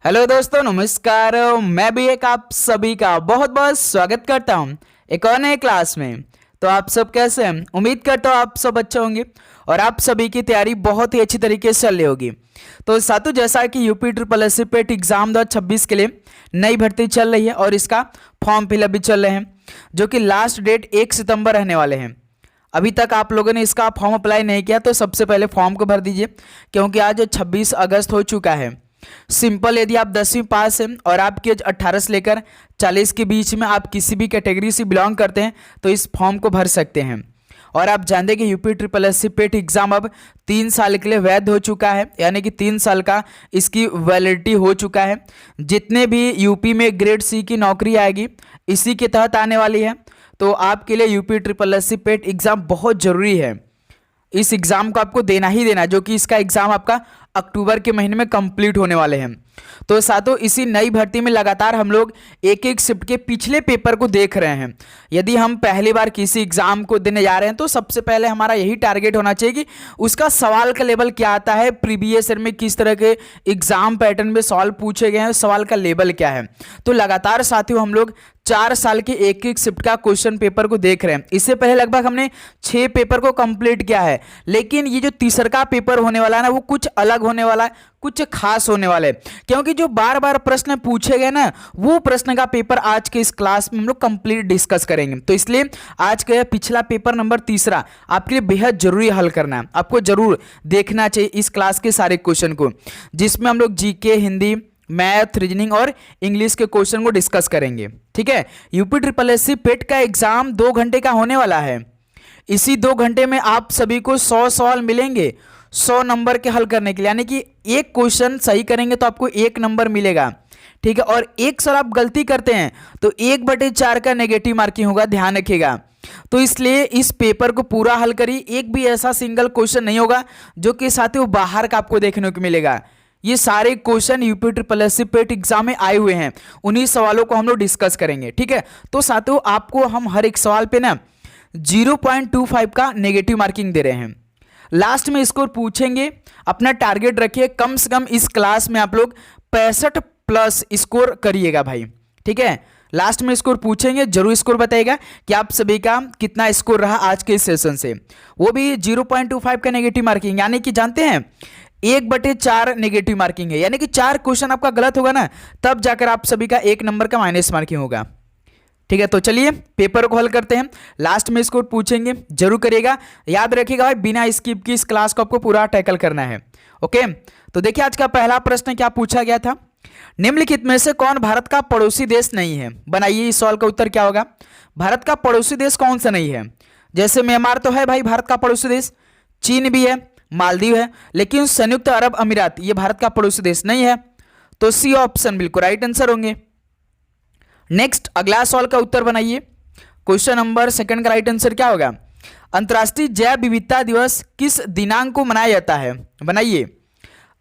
Hello दोस्तों, नमस्कार। मैं भी एक आप सभी का बहुत बहुत स्वागत करता हूं एक और नए क्लास में। तो आप सब कैसे हैं? उम्मीद करता हूं आप सब अच्छे होंगे और आप सभी की तैयारी बहुत ही अच्छी तरीके से चल रही होगी। तो साथियों, जैसा कि UP triple S C PET exam 2026 के लिए नई भर्ती चल रही है और इसका फॉर्म फिलअप भी चल रहे हैं, जो कि लास्ट डेट 1 सितंबर रहने वाले हैं। अभी तक आप लोगों ने इसका फॉर्म अप्लाई नहीं किया तो सबसे पहले फॉर्म को भर दीजिए, क्योंकि आज 26 अगस्त हो चुका है। सिंपल, यदि आप 10वीं पास हैं और आपकी एज 18 से लेकर 40 के बीच में आप किसी भी कैटेगरी से बिलोंग करते हैं तो इस फॉर्म को भर सकते हैं। और आप जानते हैं कि UP triple S C PET exam अब 3 साल के लिए वैध हो चुका है, यानी कि 3 साल का इसकी वैलिडिटी हो चुका है। जितने भी यूपी में ग्रेड सी की नौकरी आएगी इसी के तहत आने वाली है। तो आपके लिए UP triple S C PET exam बहुत जरूरी है। इस एग्जाम को आपको देना ही देना, जो कि इसका एग्जाम आपका अक्टूबर के महीने में कंप्लीट होने वाले हैं। तो साथियों, इसी नई भर्ती में लगातार हम लोग एक एक शिफ्ट के पिछले पेपर को देख रहे हैं। यदि हम पहली बार किसी एग्जाम को देने जा रहे हैं तो सबसे पहले हमारा यही टारगेट होना चाहिए कि उसका सवाल का लेवल क्या आता है, प्रीवियस ईयर में किस तरह के एग्जाम पैटर्न में सवाल पूछे गए हैं, सवाल का लेवल क्या है। तो लगातार साथियों हम लोग 4 साल के एक एक शिफ्ट का क्वेश्चन पेपर को देख रहे हैं। इससे पहले लगभग हमने 6 पेपर को कंप्लीट किया है, लेकिन ये जो तीसरा पेपर होने वाला है ना, वो कुछ अलग होने वाला है, कुछ खास होने वाले हैं। क्योंकि जो बार बार प्रश्न पूछे गए ना, वो प्रश्न का पेपर आज के इस क्लास में हम लोग कंप्लीट डिस्कस करेंगे। तो इसलिए आज का पिछला पेपर नंबर 3 आपके लिए बेहद जरूरी हल करना है। आपको जरूर देखना चाहिए इस क्लास के सारे क्वेश्चन को, जिसमें हम लोग जीके, हिंदी, मैथ, रीजनिंग और इंग्लिश के क्वेश्चन को डिस्कस करेंगे। ठीक है, यूपी ट्रिपल एस सी पेट का एग्जाम 2 घंटे का होने वाला है। इसी 2 घंटे में आप सभी को 100 सवाल मिलेंगे 100 नंबर के हल करने के लिए, यानी कि एक क्वेश्चन सही करेंगे तो आपको 1 नंबर मिलेगा। ठीक है, और एक सवाल आप गलती करते हैं तो 1/4 का नेगेटिव मार्किंग होगा, ध्यान रखिएगा। तो इसलिए इस पेपर को पूरा हल करिए। एक भी ऐसा सिंगल क्वेश्चन नहीं होगा जो कि साथियों बाहर का आपको देखने को मिलेगा। ये सारे question UP triple S C PET exam में आए हुए हैं, उन्हीं सवालों को हम लोग डिस्कस करेंगे। ठीक है, तो साथियों आपको हम हर एक सवाल पे ना 0.25 का नेगेटिव मार्किंग दे रहे हैं। लास्ट में स्कोर पूछेंगे, अपना टारगेट रखिए कम से कम इस क्लास में आप लोग 65+ स्कोर करिएगा भाई। ठीक है, लास्ट में स्कोर पूछेंगे, जरूर स्कोर बताइएगा कि आप सभी का कितना स्कोर रहा आज के इस सेशन से। वो भी 0.25 का नेगेटिव मार्किंग, यानी कि जानते हैं 1/4 नेगेटिव मार्किंग है, यानी कि 4 क्वेश्चन आपका गलत होगा ना, तब जाकर आप सभी का 1 नंबर का माइनस मार्किंग होगा। ठीक है, तो चलिए पेपर को हल करते हैं। लास्ट में स्कोर पूछेंगे, जरूर करिएगा। याद रखिएगा भाई, बिना स्किप की इस क्लास को आपको पूरा टैकल करना है। ओके, तो देखिए आज का पहला प्रश्न क्या पूछा गया था। निम्नलिखित में से कौन भारत का पड़ोसी देश नहीं है? बनाइए इस सवाल का उत्तर क्या होगा। भारत का पड़ोसी देश कौन सा नहीं है? जैसे म्यांमार तो है भाई भारत का पड़ोसी देश, चीन भी है, मालदीव है, लेकिन संयुक्त अरब अमीरात ये भारत का पड़ोसी देश नहीं है। तो सी ऑप्शन बिल्कुल राइट आंसर होंगे। नेक्स्ट अगला सवाल का उत्तर बनाइए। क्वेश्चन नंबर 2 का राइट आंसर क्या होगा। अंतर्राष्ट्रीय जैव विविधता दिवस किस दिनांक को मनाया जाता है? बनाइए,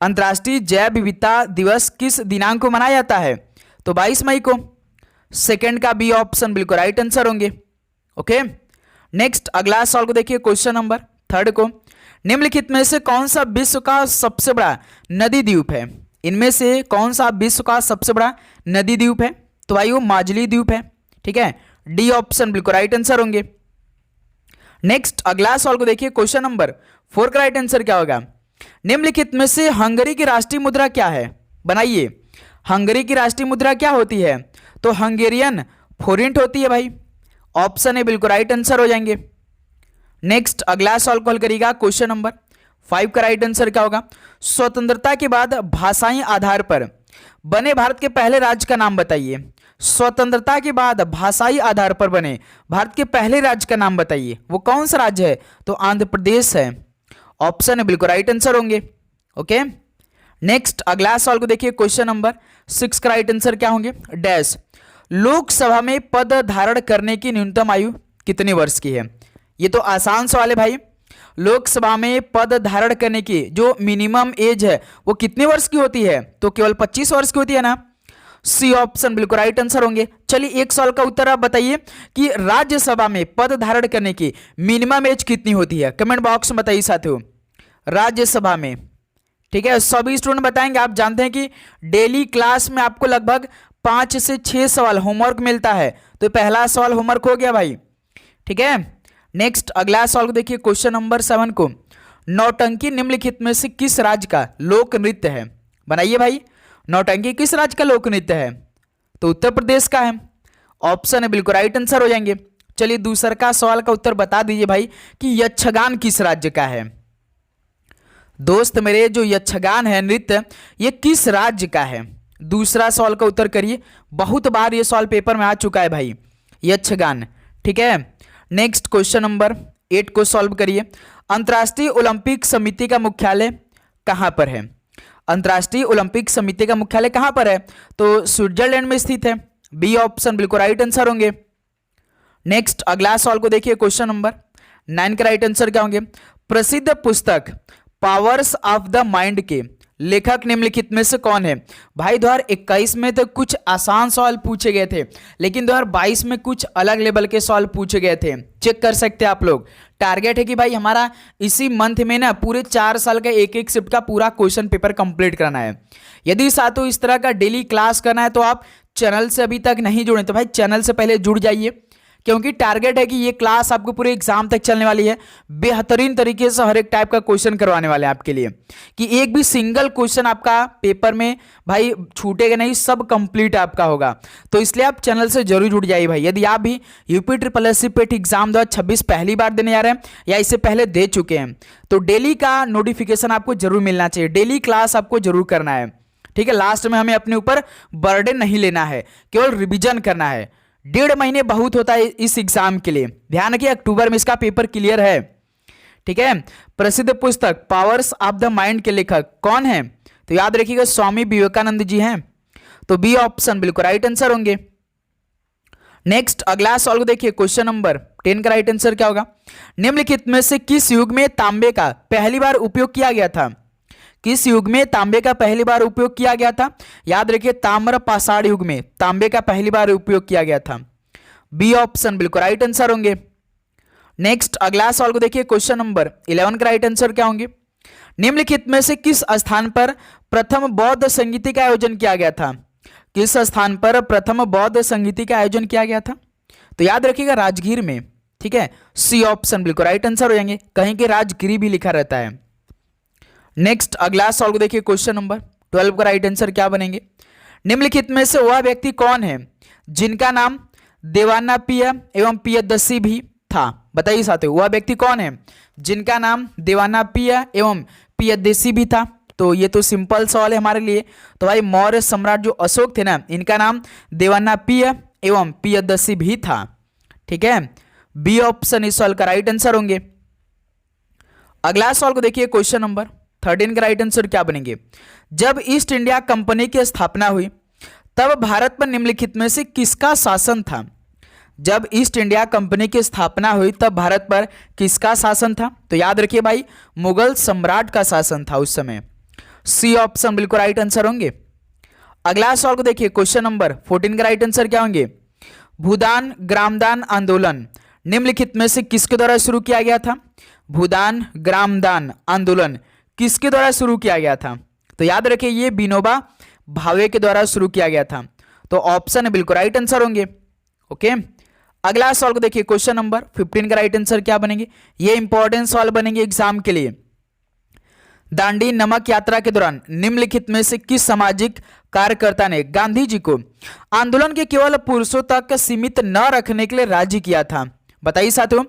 अंतर्राष्ट्रीय जैव विविधता दिवस किस दिनांक को मनाया जाता है? तो 22 मई को। सेकंड का बी ऑप्शन बिल्कुल राइट आंसर होंगे। ओके, नेक्स्ट अगला सवाल को देखिए, क्वेश्चन नंबर 3 को। निम्नलिखित में से कौन सा विश्व का सबसे बड़ा नदी द्वीप है? इनमें से कौन सा विश्व का सबसे बड़ा नदी द्वीप है? तो भाई वो माजुली द्वीप है। ठीक है, डी ऑप्शन बिल्कुल राइट आंसर होंगे। नेक्स्ट अगला सवाल को देखिए, क्वेश्चन नंबर 4 का राइट आंसर क्या होगा। निम्नलिखित में से हंगरी की राष्ट्रीय मुद्रा क्या है? बनाइए, हंगरी की राष्ट्रीय मुद्रा क्या होती है? तो हंगेरियन फोरिंट होती है भाई। ऑप्शन ए बिल्कुल राइट आंसर हो जाएंगे। नेक्स्ट अगला सवाल को हल करिएगा, क्वेश्चन नंबर 5 का राइट आंसर क्या होगा। स्वतंत्रता के बाद भाषाई आधार पर बने भारत के पहले राज्य का नाम बताइए। स्वतंत्रता के बाद भाषाई आधार पर बने भारत के पहले राज्य का नाम बताइए। वो कौन सा राज्य है? तो आंध्र प्रदेश है। ऑप्शन है बिल्कुल राइट आंसर होंगे। ओके, नेक्स्ट अगला सवाल को देखिए, क्वेश्चन नंबर 6 का राइट आंसर क्या होंगे। डैश लोकसभा में पद धारण करने की न्यूनतम आयु कितने वर्ष की है? ये तो आसान सवाल है भाई। लोकसभा में पद धारण करने की जो मिनिमम एज है वो कितने वर्ष की होती है? तो केवल 25 वर्ष की होती है ना। सी ऑप्शन बिल्कुल राइट आंसर होंगे। चलिए एक सवाल का उत्तर आप बताइए कि राज्यसभा में पद धारण करने की मिनिमम एज कितनी होती है? कमेंट बॉक्स में बताइए साथियों, राज्यसभा में ठीक है, सभी स्टूडेंट बताएंगे। आप जानते हैं कि डेली क्लास में आपको लगभग 5 से 6 सवाल होमवर्क मिलता है, तो पहला सवाल होमवर्क हो गया भाई। ठीक है, नेक्स्ट अगला सवाल को देखिए, क्वेश्चन नंबर 7 को, नौटंकी निम्नलिखित में से किस राज्य का लोक नृत्य है? बनाइए भाई, नौटंकी किस राज्य का लोक नृत्य है? तो उत्तर प्रदेश का है। ऑप्शन है बिल्कुल राइट आंसर हो जाएंगे। चलिए दूसरा का सवाल का उत्तर बता दीजिए भाई कि यक्षगान किस राज्य का है? दोस्त मेरे, जो यक्षगान है नृत्य, ये किस राज्य का है? दूसरा सवाल का उत्तर करिए, बहुत बार ये सवाल पेपर में आ चुका है भाई, यक्षगान। ठीक है, नेक्स्ट क्वेश्चन नंबर 8 को सॉल्व करिए। अंतर्राष्ट्रीय ओलंपिक समिति का मुख्यालय कहां पर है? अंतर्राष्ट्रीय ओलंपिक समिति का मुख्यालय कहां पर है? तो स्विट्जरलैंड में स्थित है। बी ऑप्शन बिल्कुल राइट आंसर होंगे। नेक्स्ट अगला सवाल को देखिए, क्वेश्चन नंबर 9 का राइट आंसर क्या होंगे? प्रसिद्ध पुस्तक पावर्स ऑफ द माइंड के लेखक निम्नलिखित में से कौन है? भाई 2021 में तो कुछ आसान सवाल पूछे गए थे, लेकिन 2022 में कुछ अलग लेवल के सवाल पूछे गए थे। चेक कर सकते हैं आप लोग। टारगेट है कि भाई हमारा इसी मंथ में ना पूरे 4 साल का एक एक शिफ्ट का पूरा क्वेश्चन पेपर कंप्लीट करना है। यदि साथों इस तरह का डेली क्लास करना है तो आप चैनल से अभी तक नहीं जुड़े तो भाई चैनल से पहले जुड़ जाइए, क्योंकि टारगेट है कि ये क्लास आपको पूरे एग्जाम तक चलने वाली है। बेहतरीन तरीके से हर एक टाइप का क्वेश्चन करवाने वाले हैं आपके लिए, कि एक भी सिंगल क्वेश्चन आपका पेपर में भाई छूटेगा नहीं, सब कंप्लीट आपका होगा। तो इसलिए आप चैनल से जरूर जुड़ जाइए भाई। यदि आप भी यूपी SSSC पेट एग्जाम 2026 पहली बार देने जा रहे हैं या इससे पहले दे चुके हैं, तो डेली का नोटिफिकेशन आपको जरूर मिलना चाहिए, डेली क्लास आपको जरूर करना है। ठीक है, लास्ट में हमें अपने ऊपर बर्डन नहीं लेना है, केवल रिविजन करना है। 1.5 महीने बहुत होता है इस एग्जाम के लिए। ध्यान रखिए, अक्टूबर में इसका पेपर क्लियर है। ठीक है, प्रसिद्ध पुस्तक पावर्स ऑफ द माइंड के लेखक कौन है? तो याद रखिएगा, स्वामी विवेकानंद जी हैं। तो बी ऑप्शन बिल्कुल राइट आंसर होंगे। नेक्स्ट अगला सवाल को देखिए, क्वेश्चन नंबर 10 का राइट आंसर क्या होगा? निम्नलिखित में से किस युग में तांबे का पहली बार उपयोग किया गया था? किस युग में तांबे का पहली बार उपयोग किया गया था? याद रखिए, ताम्र पाषाण युग में तांबे का पहली बार उपयोग किया गया था। बी ऑप्शन बिल्कुल राइट आंसर होंगे। नेक्स्ट अगला सवाल को देखिए, क्वेश्चन नंबर 11 का राइट आंसर क्या होंगे? निम्नलिखित में से किस स्थान पर प्रथम बौद्ध संगीति का आयोजन किया गया था? किस स्थान पर प्रथम बौद्ध संगीति का आयोजन किया गया था? तो याद रखिएगा, राजगीर में। ठीक है, सी ऑप्शन बिल्कुल राइट आंसर हो जाएंगे, कहीं के राजगिरी भी लिखा रहता है। नेक्स्ट अगला सवाल को देखिए, क्वेश्चन नंबर 12 का राइट आंसर क्या बनेंगे? निम्नलिखित में से वह व्यक्ति कौन है जिनका नाम देवानापिय एवं पियदस्सी भी था? बताइए साथियों, वह व्यक्ति कौन है जिनका नाम देवानापिय एवं पियदस्सी भी था? तो ये तो सिंपल सवाल है हमारे लिए। तो भाई मौर्य सम्राट जो अशोक थे ना, इनका नाम देवानापिय एवं पियदस्सी भी था। ठीक है, बी ऑप्शन इस सवाल का राइट आंसर होंगे। अगला सवाल को देखिए, क्वेश्चन नंबर 13 का राइट आंसर क्या बनेंगे? जब ईस्ट इंडिया कंपनी की स्थापना हुई तब भारत पर निम्नलिखित में से किसका शासन था? जब ईस्ट इंडिया कंपनी की स्थापना हुई तब भारत पर किसका शासन था? तो याद रखिए भाई, मुगल सम्राट का शासन था उस समय। सी ऑप्शन बिल्कुल राइट आंसर होंगे। अगला सवाल को देखिए, क्वेश्चन नंबर 14 का राइट आंसर क्या होंगे? भूदान ग्रामदान आंदोलन निम्नलिखित में से किसके द्वारा शुरू किया गया था? भूदान ग्रामदान आंदोलन किसके द्वारा शुरू किया गया था? तो याद रखिए, ये विनोबा भावे के द्वारा शुरू किया गया था। तो ऑप्शन बिल्कुल राइट आंसर होंगे। ओके, अगला सवाल को देखिए, क्वेश्चन नंबर 15 का राइट आंसर क्या बनेंगे? ये इंपॉर्टेंट सवाल बनेंगे एग्जाम के लिए। दांडी नमक यात्रा के दौरान निम्नलिखित में से किस सामाजिक कार्यकर्ता ने गांधी जी को आंदोलन के केवल पुरुषों तक सीमित न रखने के लिए राजी किया था? बताइए साथियों,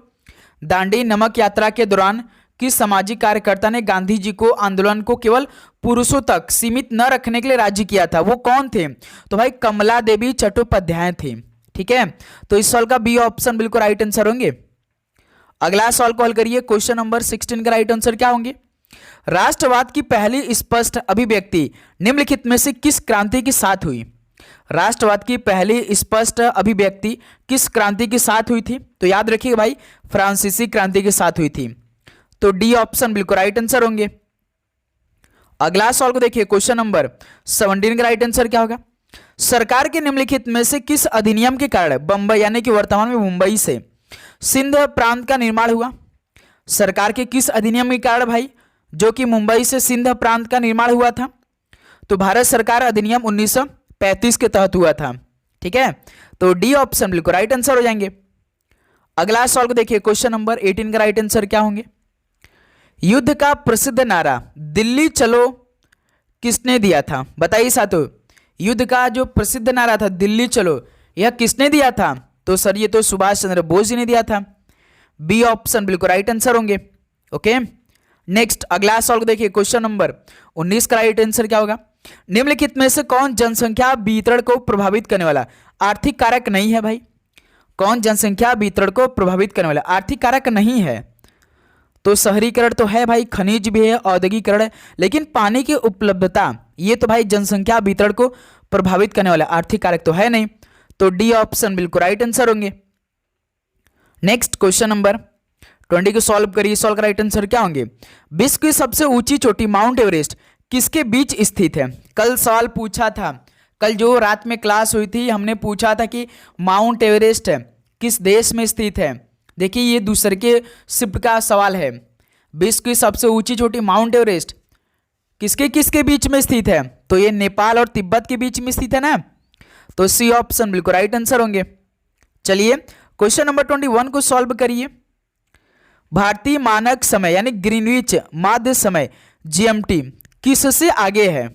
दांडी नमक यात्रा के दौरान किस सामाजिक कार्यकर्ता ने गांधी जी को आंदोलन को केवल पुरुषों तक सीमित न रखने के लिए राजी किया था? वो कौन थे? तो भाई कमला देवी चट्टोपाध्याय थी। ठीक है, तो इस सवाल का बी ऑप्शन बिल्कुल राइट आंसर होंगे। अगला सवाल को हल करिए, क्वेश्चन नंबर 16 का राइट आंसर क्या होंगे? राष्ट्रवाद की पहली स्पष्ट अभिव्यक्ति निम्नलिखित में से किस क्रांति के साथ हुई? राष्ट्रवाद की पहली स्पष्ट अभिव्यक्ति किस क्रांति के साथ हुई थी? तो याद रखिए भाई, फ्रांसीसी क्रांति के साथ हुई थी। तो डी ऑप्शन बिल्कुल राइट आंसर होंगे। अगला सवाल को देखिए, क्वेश्चन नंबर 17 का राइट आंसर क्या होगा? सरकार के निम्नलिखित में से किस अधिनियम के कारण बंबई यानी कि वर्तमान में मुंबई से सिंध प्रांत का निर्माण हुआ? सरकार के किस अधिनियम के कारण भाई जो कि मुंबई से सिंध प्रांत का निर्माण हुआ था? तो भारत सरकार अधिनियम 1935 के तहत हुआ था। ठीक है, तो डी ऑप्शन बिल्कुल राइट आंसर हो जाएंगे। अगला सवाल को देखिए, क्वेश्चन नंबर 18 का राइट आंसर क्या होंगे? युद्ध का प्रसिद्ध नारा दिल्ली चलो किसने दिया था? बताइए साथियों, युद्ध का जो प्रसिद्ध नारा था दिल्ली चलो, यह किसने दिया था? तो सर ये तो सुभाष चंद्र बोस जी ने दिया था। बी ऑप्शन बिल्कुल राइट आंसर होंगे। ओके, नेक्स्ट अगला सवाल को देखिए, क्वेश्चन नंबर 19 का राइट आंसर क्या होगा? निम्नलिखित में से कौन जनसंख्या वितरण को प्रभावित करने वाला आर्थिक कारक नहीं है? भाई कौन जनसंख्या वितरण को प्रभावित करने वाला आर्थिक कारक नहीं है? तो शहरीकरण तो है भाई, खनिज भी है, औद्योगिकरण है, लेकिन पानी की उपलब्धता ये तो भाई जनसंख्या वितरण को प्रभावित करने वाला आर्थिक कारक तो है नहीं। तो डी ऑप्शन बिल्कुल राइट आंसर होंगे। नेक्स्ट क्वेश्चन नंबर 20 को सॉल्व करिए। सॉल्व का राइट आंसर क्या होंगे? विश्व की सबसे ऊंची चोटी माउंट एवरेस्ट किसके बीच स्थित है? कल सवाल पूछा था, कल जो रात में क्लास हुई थी हमने पूछा था कि माउंट एवरेस्ट किस देश में स्थित है। देखिए ये दूसरे के शिफ्ट का सवाल है। विश्व की सबसे ऊंची चोटी माउंट एवरेस्ट किसके किसके बीच में स्थित है? तो ये नेपाल और तिब्बत के बीच में स्थित है ना, तो सी ऑप्शन बिल्कुल राइट आंसर होंगे। चलिए क्वेश्चन नंबर 21 को सॉल्व करिए। भारतीय मानक समय यानी ग्रीनविच माध्य समय जीएमटी किससे आगे है?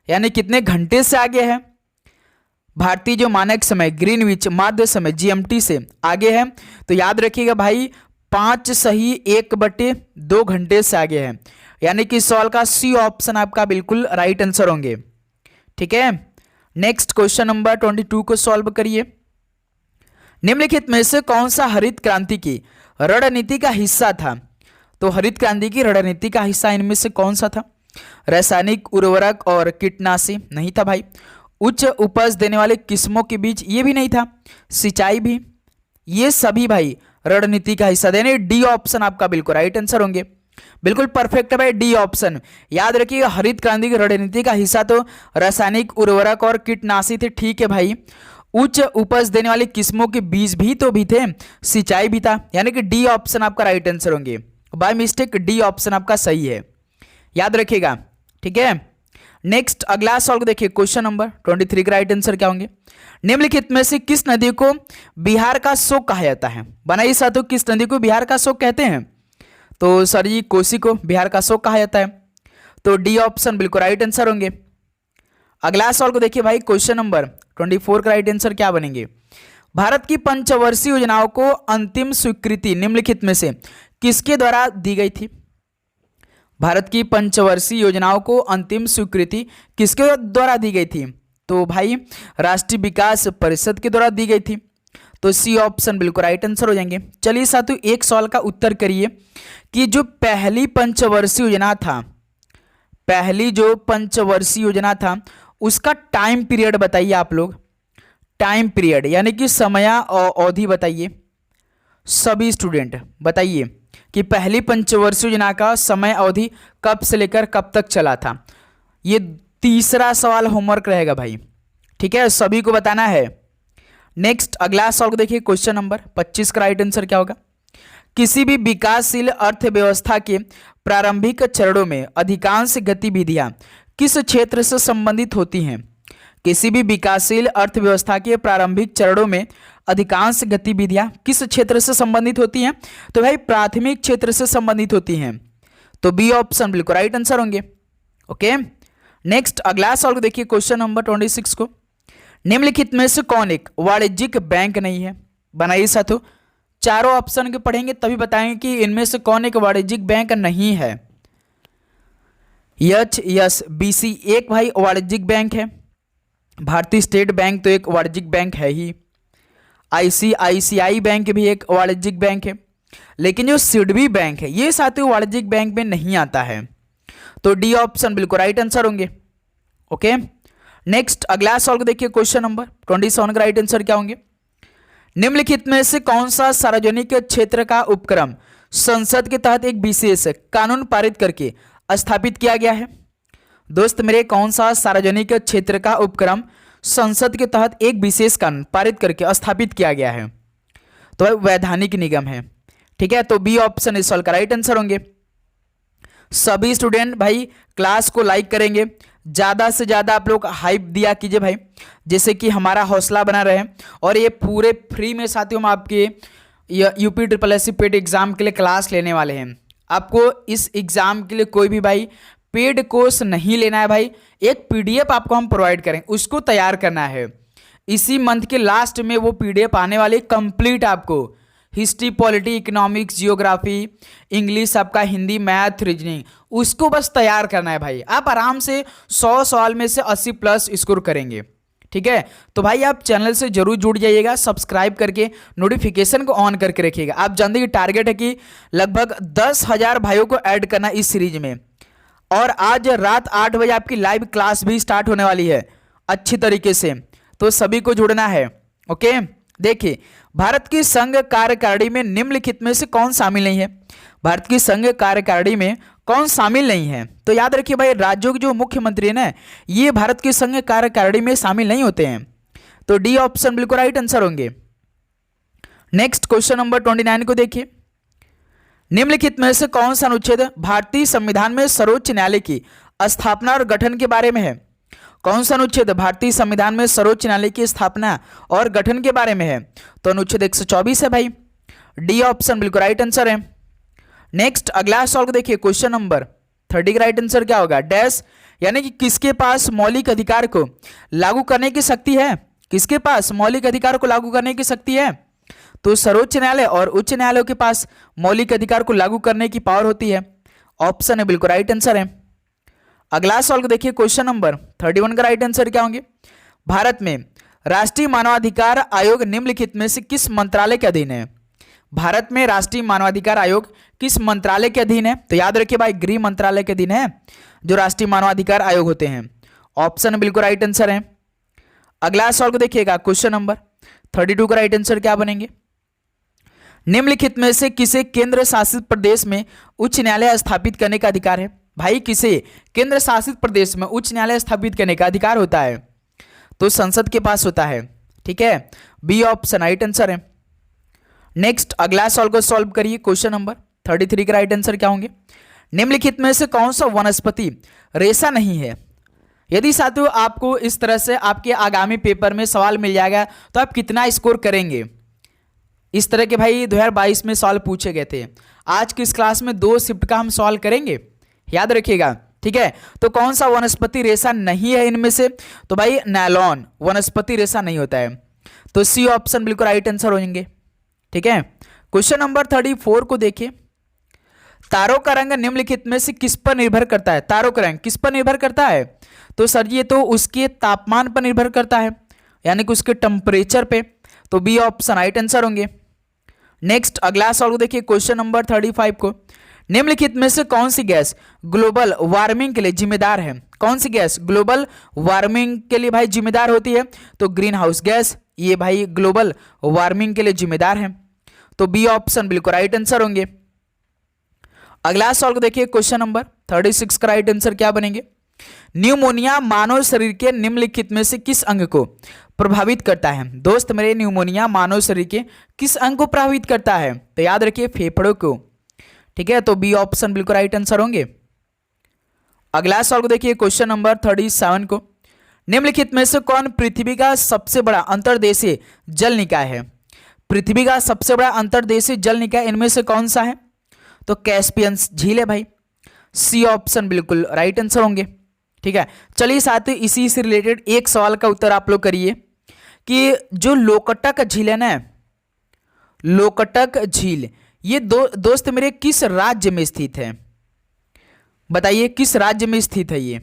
यानी कितने घंटे से आगे है? भारतीय जो मानक समय ग्रीनविच माध्य समय जीएमटी से आगे है, तो याद रखिएगा भाई 5 सही 1/2 घंटे से आगे है, यानी कि सवाल का सी ऑप्शन आपका बिल्कुल राइट आंसर होंगे। ठीक है, नेक्स्ट क्वेश्चन नंबर 22 को सॉल्व करिए। निम्नलिखित में से कौन सा हरित क्रांति की रणनीति का हिस्सा था? तो हरित क्रांति की रणनीति का हिस्सा इनमें से कौन सा था? रासायनिक उर्वरक और कीटनाशी नहीं था भाई। उच्च उपज देने वाले किस्मों के बीच ये भी नहीं था। सिंचाई भी, ये सभी भाई रणनीति का हिस्सा देने। डी ऑप्शन आपका बिल्कुल राइट आंसर होंगे। बिल्कुल परफेक्ट है भाई, डी ऑप्शन। याद रखिएगा हरित क्रांति की रणनीति का हिस्सा तो रासायनिक उर्वरक और कीटनाशी थे। ठीक है भाई, उच्च उपज देने वाली किस्मों के बीज भी तो भी थे, सिंचाई भी था, यानी कि डी ऑप्शन आपका राइट आंसर होंगे। बाय मिस्टेक डी ऑप्शन आपका सही है, याद रखिएगा। ठीक है, नेक्स्ट अगला सवाल को देखिए, क्वेश्चन नंबर 23 का राइट आंसर क्या होंगे? निम्नलिखित में से किस नदी को बिहार का शोक कहा जाता है? बनाइए साथियों, किस नदी को बिहार का शोक कहते हैं? तो सर जी कोसी को बिहार का शोक कहा जाता है, तो डी ऑप्शन बिल्कुल राइट आंसर होंगे। अगला सवाल को देखिए भाई, क्वेश्चन नंबर 24 का राइट आंसर क्या बनेंगे? भारत की पंचवर्षीय योजनाओं को अंतिम स्वीकृति निम्नलिखित में से किसके द्वारा दी गई थी? भारत की पंचवर्षीय योजनाओं को अंतिम स्वीकृति किसके द्वारा दी गई थी? तो भाई राष्ट्रीय विकास परिषद के द्वारा दी गई थी, तो सी ऑप्शन बिल्कुल राइट आंसर हो जाएंगे। चलिए साथियों एक सवाल का उत्तर करिए कि जो पहली पंचवर्षीय योजना था, पहली जो पंचवर्षीय योजना था उसका टाइम पीरियड बताइए आप लोग। टाइम पीरियड यानी कि समय अवधि बताइए। सभी स्टूडेंट बताइए कि पहली पंचवर्षीय योजना का समय अवधि कब से लेकर कब तक चला था। ये तीसरा सवाल होमवर्क रहेगा भाई, ठीक है, सभी को बताना है। नेक्स्ट अगला सवाल को देखिए, क्वेश्चन नंबर 25 का राइट आंसर क्या होगा? किसी भी विकासशील अर्थव्यवस्था के प्रारंभिक चरणों में अधिकांश गतिविधियां किस क्षेत्र से संबंधित होती हैं? किसी भी विकासशील अर्थव्यवस्था के प्रारंभिक चरणों में अधिकांश गतिविधियां किस क्षेत्र से संबंधित होती हैं? तो भाई प्राथमिक क्षेत्र से संबंधित होती हैं, तो बी ऑप्शन बिल्कुल राइट आंसर होंगे। ओके, नेक्स्ट अगला सवाल देखिए, क्वेश्चन नंबर 26 को। निम्नलिखित में से कौन एक वाणिज्यिक बैंक नहीं है? बनाइए साथियों, चारों ऑप्शन के पढ़ेंगे तभी बताएंगे कि इनमें से कौन एक वाणिज्यिक बैंक नहीं है। HSBC एक भाई वाणिज्यिक बैंक है, भारतीय स्टेट बैंक तो एक वाणिज्यिक बैंक है ही, ICICI बैंक भी एक वाणिज्यिक बैंक है, लेकिन जो सिडबी बैंक है ये साथियों वाणिज्यिक बैंक में नहीं आता है, तो डी ऑप्शन बिल्कुल राइट आंसर होंगे। ओके, नेक्स्ट अगला सवाल को देखिए, क्वेश्चन नंबर 27 का राइट आंसर क्या होंगे? निम्नलिखित में से कौन सा सार्वजनिक क्षेत्र का उपक्रम संसद के तहत एक विशेष कानून पारित करके स्थापित किया गया है? दोस्त मेरे, कौन सा सार्वजनिक क्षेत्र का उपक्रम संसद के तहत एक विशेष कानून पारित करके स्थापित किया गया है? तो वैधानिक निगम है, ठीक है, तो बी ऑप्शन इस सवाल का राइट आंसर होंगे। सभी स्टूडेंट भाई क्लास को लाइक करेंगे, ज़्यादा से ज़्यादा आप लोग हाइप दिया कीजिए भाई, जैसे कि हमारा हौसला बना रहे। और ये पूरे फ्री में साथियों हम आपके UPSSC पेड एग्ज़ाम के लिए क्लास लेने वाले हैं। आपको इस एग्ज़ाम के लिए कोई भी भाई पेड कोर्स नहीं लेना है भाई, एक PDF आपको हम प्रोवाइड करें, उसको तैयार करना है। इसी मंथ के लास्ट में वो PDF आने वाली कंप्लीट, आपको history, polity, economics, geography, English, आपका हिंदी, मैथ, रीजनिंग, उसको बस तैयार करना है भाई। आप आराम से 100 सवाल में से 80 प्लस स्कोर करेंगे, ठीक है। तो भाई आप चैनल से जरूर जुड़ जाइएगा, सब्सक्राइब करके नोटिफिकेशन को ऑन करके रखिएगा। आप जानते हैं कि टारगेट है कि लगभग 10,000 भाइयों को ऐड करना इस सीरीज में, और आज रात 8 बजे आपकी लाइव क्लास भी स्टार्ट होने वाली है अच्छी तरीके से, तो सभी को जुड़ना है। ओके, देखिए भारत की संघ कार्यकारिणी में निम्नलिखित में से कौन शामिल नहीं है? भारत की संघ कार्यकारिणी में कौन शामिल नहीं है? तो याद रखिए भाई, राज्यों के जो मुख्यमंत्री है ना, ये भारत की संघ कार्यकारिणी में शामिल नहीं होते हैं। तो डी ऑप्शन बिल्कुल राइट आंसर होंगे। नेक्स्ट क्वेश्चन नंबर 29 को देखिए, निम्नलिखित में से कौन सा अनुच्छेद भारतीय संविधान में सर्वोच्च न्यायालय की स्थापना और गठन के बारे में है? कौन सा अनुच्छेद भारतीय संविधान में सर्वोच्च न्यायालय की स्थापना और गठन के बारे में है? तो अनुच्छेद 124 है भाई, डी ऑप्शन बिल्कुल राइट आंसर है। नेक्स्ट अगला सवाल को देखिए, क्वेश्चन नंबर 30 का राइट आंसर क्या होगा? डैश, यानी कि किसके पास मौलिक अधिकार को लागू करने की शक्ति है? किसके पास मौलिक अधिकार को लागू करने की शक्ति है? तो सर्वोच्च न्यायालय और उच्च न्यायालयों के पास मौलिक अधिकार को लागू करने की पावर होती है। ऑप्शन है बिल्कुल राइट आंसर है। अगला सवाल को देखिए, क्वेश्चन नंबर 31 का राइट आंसर क्या होंगे? भारत में राष्ट्रीय मानवाधिकार आयोग निम्नलिखित में से किस मंत्रालय के अधीन है? भारत में राष्ट्रीय मानवाधिकार आयोग किस मंत्रालय के अधीन है? तो याद रखिए भाई, गृह मंत्रालय के अधीन है जो राष्ट्रीय मानवाधिकार आयोग होते हैं। ऑप्शन बिल्कुल राइट आंसर है। अगला सवाल को देखिएगा, क्वेश्चन नंबर 32 का राइट आंसर क्या बनेंगे? निम्नलिखित में से किसे केंद्र शासित प्रदेश में उच्च न्यायालय स्थापित करने का अधिकार है? भाई किसे केंद्र शासित प्रदेश में उच्च न्यायालय स्थापित करने का अधिकार होता है? तो संसद के पास होता है, ठीक है। बी ऑप्शन राइट आंसर है। नेक्स्ट अगला सवाल को सॉल्व करिए, क्वेश्चन नंबर 33 का राइट आंसर क्या होंगे? निम्नलिखित में से कौन सा वनस्पति रेशा नहीं है? यदि साथियों आपको इस तरह से आपके आगामी पेपर में सवाल मिल जाएगा तो आप कितना स्कोर करेंगे? इस तरह के भाई 2022 में सवाल पूछे गए थे। आज की इस क्लास में 2 शिफ्ट का हम सवाल करेंगे, याद रखिएगा, ठीक है। तो कौन सा वनस्पति रेशा नहीं है इनमें से? तो भाई नायलॉन वनस्पति रेशा नहीं होता है, तो सी ऑप्शन बिल्कुल राइट आंसर हो जाएंगे, ठीक है। क्वेश्चन नंबर 34 को देखिए, तारों का रंग निम्नलिखित में से किस पर निर्भर करता है? तारों का रंग किस पर निर्भर करता है? तो सर ये तो उसके तापमान पर निर्भर करता है, यानी कि उसके टेम्परेचर पे, तो बी ऑप्शन राइट आंसर होंगे। नेक्स्ट अगला सवाल को देखिए, क्वेश्चन नंबर 35 को, निम्नलिखित में से कौन सी गैस ग्लोबल वार्मिंग के लिए जिम्मेदार है? कौन सी गैस ग्लोबल वार्मिंग के लिए भाई जिम्मेदार होती है? तो ग्रीन हाउस गैस, ये भाई ग्लोबल वार्मिंग के लिए जिम्मेदार है, तो बी ऑप्शन बिल्कुल राइट आंसर होंगे। अगला सवाल को देखिए, क्वेश्चन नंबर 36 का राइट आंसर क्या बनेंगे? न्यूमोनिया मानव शरीर के निम्नलिखित में से किस अंग को प्रभावित करता है? दोस्त मेरे, न्यूमोनिया मानव शरीर के किस अंग को प्रभावित करता है? तो याद रखिए फेफड़ों को, ठीक है, तो बी ऑप्शन बिल्कुल राइट आंसर होंगे। अगला सवाल को देखिए, क्वेश्चन नंबर 37 को, निम्नलिखित में से कौन पृथ्वी का सबसे बड़ा अंतर्देशीय जल निकाय है? पृथ्वी का सबसे बड़ा अंतर्देशीय जल निकाय इनमें से कौन सा है? तो कैस्पियन झील है भाई, सी ऑप्शन बिल्कुल राइट आंसर होंगे, ठीक है। चलिए साथ ही इसी से रिलेटेड एक सवाल का उत्तर आप लोग करिए कि जो लोकटक झील है ना, लोकटक झील, ये दोस्त मेरे किस राज्य में स्थित है? बताइए किस राज्य में स्थित है? ये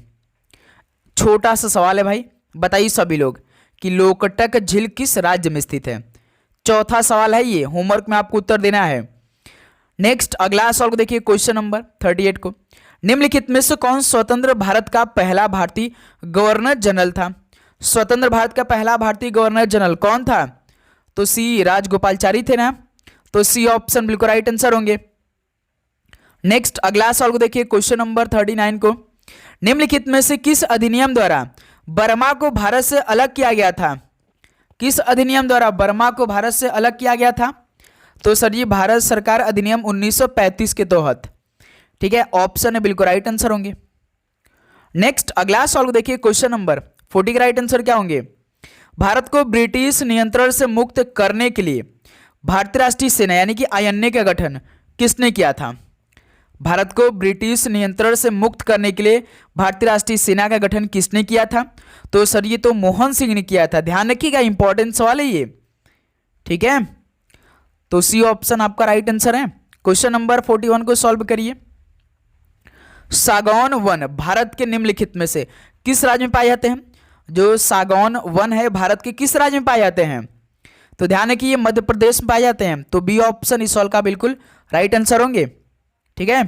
छोटा सा सवाल है भाई, बताइए सभी लोग कि लोकटक झील किस राज्य में स्थित है। चौथा सवाल है ये, होमवर्क में आपको उत्तर देना है। नेक्स्ट अगला सवाल को देखिए, क्वेश्चन नंबर 38 को, निम्नलिखित में से कौन स्वतंत्र भारत का पहला भारतीय गवर्नर जनरल था? स्वतंत्र भारत का पहला भारतीय गवर्नर जनरल कौन था? तो सी राजगोपालचारी थे ना, तो सी ऑप्शन बिल्कुल राइट आंसर होंगे। नेक्स्ट अगला सवाल को देखिए, क्वेश्चन नंबर 39 को, निम्नलिखित में से किस अधिनियम द्वारा बर्मा को भारत से अलग किया गया था? किस अधिनियम द्वारा बर्मा को भारत से अलग किया गया था? तो सर ये भारत सरकार अधिनियम 1935 के तहत, ठीक है, ऑप्शन है बिल्कुल राइट आंसर होंगे। नेक्स्ट अगला सवाल को देखिए, क्वेश्चन नंबर 40 का राइट आंसर क्या होंगे? भारत को ब्रिटिश नियंत्रण से मुक्त करने के लिए भारतीय राष्ट्रीय सेना यानी कि आईएनए का गठन किसने किया था? भारत को ब्रिटिश नियंत्रण से मुक्त करने के लिए भारतीय राष्ट्रीय सेना का गठन किसने किया था? तो सर ये तो मोहन सिंह ने किया था, ध्यान रखिएगा, इंपॉर्टेंट सवाल है ये, ठीक है। तो सी ऑप्शन आपका राइट आंसर है। क्वेश्चन नंबर 41 को सॉल्व करिए। सागौन वन भारत के निम्नलिखित में से किस राज्य में पाए जाते हैं? जो सागौन वन है भारत के किस राज्य में पाए जाते हैं? तो ध्यान रखिए ये मध्य प्रदेश में पाए जाते हैं, तो बी ऑप्शन इस सवाल का बिल्कुल राइट आंसर होंगे, ठीक है।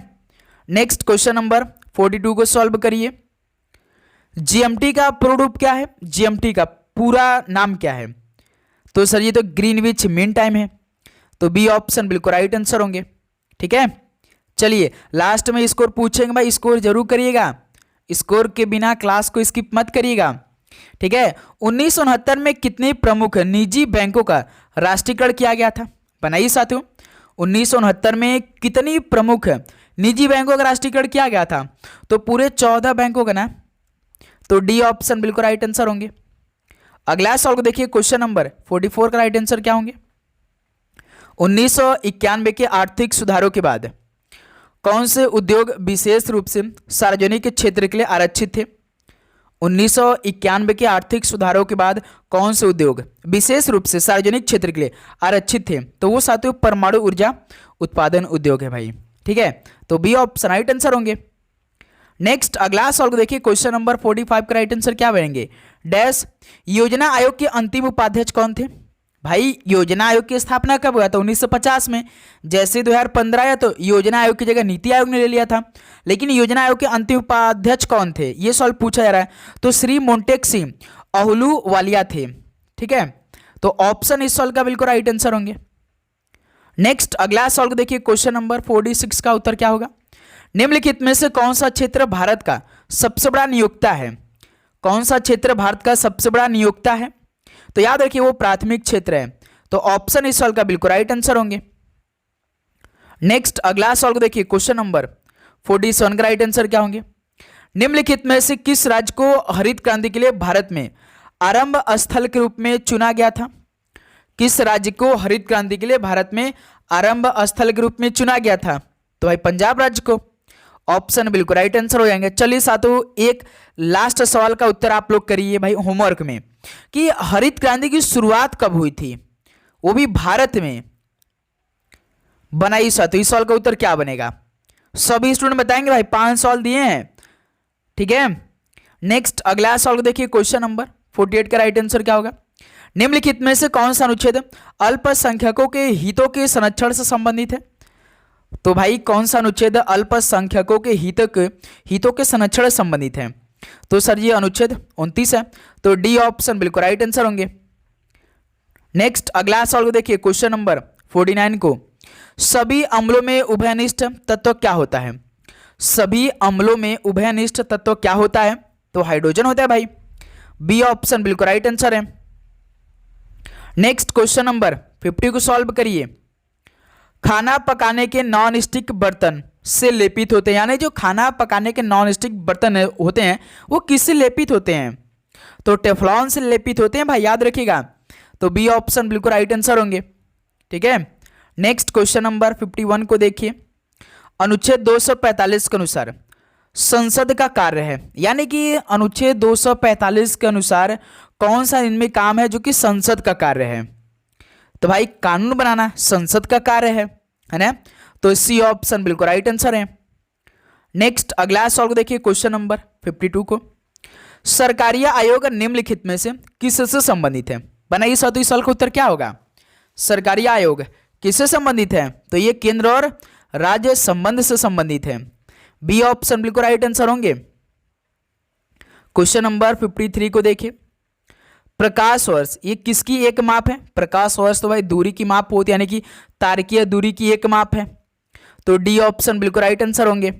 नेक्स्ट क्वेश्चन नंबर 42 को सॉल्व करिए। जीएमटी का पूर्ण रूप क्या है? जीएमटी का पूरा नाम क्या है? तो सर ये तो ग्रीनविच मीन टाइम है, तो बी ऑप्शन बिल्कुल राइट आंसर होंगे, ठीक है। चलिए लास्ट में स्कोर पूछेंगे भाई, स्कोर जरूर करिएगा, स्कोर के बिना क्लास को स्किप मत करिएगा, ठीक है। 1969 में कितने प्रमुख निजी बैंकों का राष्ट्रीयकरण किया गया था? बनाइए साथियों, 1969 में कितनी प्रमुख निजी बैंकों का राष्ट्रीयकरण किया गया था? तो पूरे 14 बैंकों का ना, तो डी ऑप्शन बिल्कुल राइट आंसर होंगे। अगला सवाल को देखिए, क्वेश्चन नंबर 44 का राइट आंसर क्या होंगे? 1991 के आर्थिक सुधारों के बाद कौन से उद्योग विशेष रूप से सार्वजनिक क्षेत्र के लिए आरक्षित थे? 1991 के आर्थिक सुधारों के बाद कौन से उद्योग विशेष रूप से सार्वजनिक क्षेत्र के लिए आरक्षित थे? तो वो साथियों परमाणु ऊर्जा उत्पादन उद्योग है भाई, ठीक है। तो बी ऑप्शन राइट आंसर होंगे। नेक्स्ट अगला सवाल को देखिए, क्वेश्चन नंबर 45 का राइट आंसर क्या बनेंगे? डैश योजना आयोग के अंतिम उपाध्यक्ष कौन थे? भाई योजना आयोग की स्थापना कब हुआ था? 1950 में। जैसे 2015 आया तो योजना आयोग की जगह नीति आयोग ने ले लिया था, लेकिन योजना आयोग के अंतिम उपाध्यक्ष कौन थे ये सवाल पूछा जा रहा है। तो श्री मोन्टेक सिंह अहलूवालिया थे, ठीक है। तो ऑप्शन इस सवाल का बिल्कुल राइट आंसर होंगे। नेक्स्ट अगला सवाल को देखिए, क्वेश्चन नंबर 46 का उत्तर क्या होगा? निम्नलिखित में से कौन सा क्षेत्र भारत का सबसे बड़ा नियोक्ता है? कौन सा क्षेत्र भारत का सबसे बड़ा नियोक्ता है? तो याद रखिए वो प्राथमिक क्षेत्र है, तो ऑप्शन इस सवाल का बिल्कुल राइट आंसर होंगे। नेक्स्ट अगला सवाल को देखिए, क्वेश्चन नंबर 47 का राइट आंसर क्या होंगे? निम्नलिखित में से किस राज्य को हरित क्रांति के लिए भारत में आरंभ स्थल के रूप में चुना गया था? किस राज्य को हरित क्रांति के लिए भारत में आरंभ स्थल के रूप में चुना गया था? तो भाई पंजाब राज्य को, ऑप्शन बिल्कुल राइट आंसर हो जाएंगे। चलिए साथियों एक लास्ट सवाल का उत्तर आप लोग करिए भाई होमवर्क में, कि हरित क्रांति की शुरुआत कब हुई थी, वो भी भारत में। बनाइए साथियों इस सवाल का उत्तर क्या बनेगा? सभी स्टूडेंट बताएंगे भाई, 5 सवाल दिए हैं, ठीक है। नेक्स्ट अगला सवाल को देखिए, क्वेश्चन नंबर 48 का राइट आंसर क्या होगा? निम्नलिखित में से कौन सा अनुच्छेद अल्पसंख्यकों के हितों के संरक्षण से संबंधित है? तो भाई कौन सा अनुच्छेद अल्पसंख्यकों के हितों के संरक्षण से संबंधित है? तो सर ये अनुच्छेद 29 है, तो डी ऑप्शन बिल्कुल राइट आंसर होंगे। नेक्स्ट अगला सवाल को देखिए, क्वेश्चन नंबर 49 को, सभी अम्लों में उभयनिष्ठ तत्व क्या होता है? सभी अम्लों में उभयनिष्ठ तत्व क्या होता है? तो हाइड्रोजन होता है भाई, बी ऑप्शन बिल्कुल राइट आंसर है। नेक्स्ट क्वेश्चन नंबर 50 को सॉल्व करिए। खाना पकाने के नॉन स्टिक बर्तन से लेपित होते हैं, यानी जो खाना पकाने के नॉन स्टिक बर्तन होते हैं वो किससे लेपित होते हैं? तो टेफ्लॉन से लेपित होते हैं भाई, याद रखिएगा, तो बी ऑप्शन बिल्कुल राइट आंसर होंगे, ठीक है। नेक्स्ट क्वेश्चन नंबर 51 को देखिए। अनुच्छेद 245 के अनुसार संसद का कार्य है, यानी कि अनुच्छेद 245 के अनुसार कौन सा इनमें काम है जो कि संसद का कार्य है? तो भाई कानून बनाना संसद का कार्य है ना, तो सी ऑप्शन बिल्कुल राइट आंसर है। नेक्स्ट अगला सवाल को देखिए, क्वेश्चन नंबर 52 को, सरकारी आयोग निम्नलिखित में से किससे संबंधित है? बनाइए साथियों इस सवाल का उत्तर क्या होगा? सरकारी आयोग किससे संबंधित है? तो ये केंद्र और राज्य संबंध से संबंधित है, बी ऑप्शन बिल्कुल राइट आंसर होंगे। क्वेश्चन नंबर 53 को देखिए। प्रकाश वर्ष ये किसकी एक माप है? प्रकाश वर्ष तो भाई दूरी की माप होती है, यानी कि तारकीय दूरी की एक माप है, तो डी ऑप्शन बिल्कुल राइट आंसर होंगे।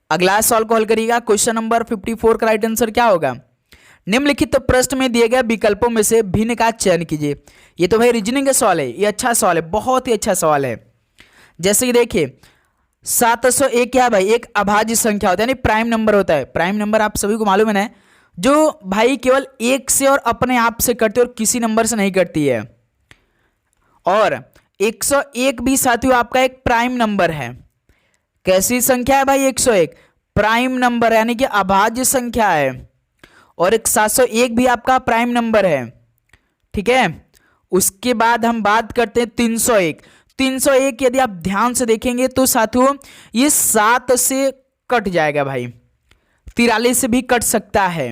अगला सवाल को हल करिएगा। क्वेश्चन नंबर 54 का राइट आंसर क्या होगा? निम्नलिखित प्रश्न में दिए गए विकल्पों में से भिन्न का चयन कीजिए। ये तो भाई रीजनिंग का सवाल है, ये अच्छा सवाल है, बहुत ही अच्छा सवाल है। जैसे कि देखिए 701 क्या है भाई, एक अभाज्य संख्या होता है, यानी प्राइम नंबर होता है। प्राइम नंबर आप सभी को मालूम है ना, जो भाई केवल एक से और अपने आप से कटती है और किसी नंबर से नहीं कटती है। और 101 भी साथियों आपका एक प्राइम नंबर है। कैसी संख्या है भाई, 101 प्राइम नंबर यानी कि अभाज्य संख्या है। और एक 701 भी आपका प्राइम नंबर है, ठीक है। उसके बाद हम बात करते हैं 301। 301 यदि आप ध्यान से देखेंगे तो साथियों ये 7 से कट जाएगा भाई, 43 से भी कट सकता है,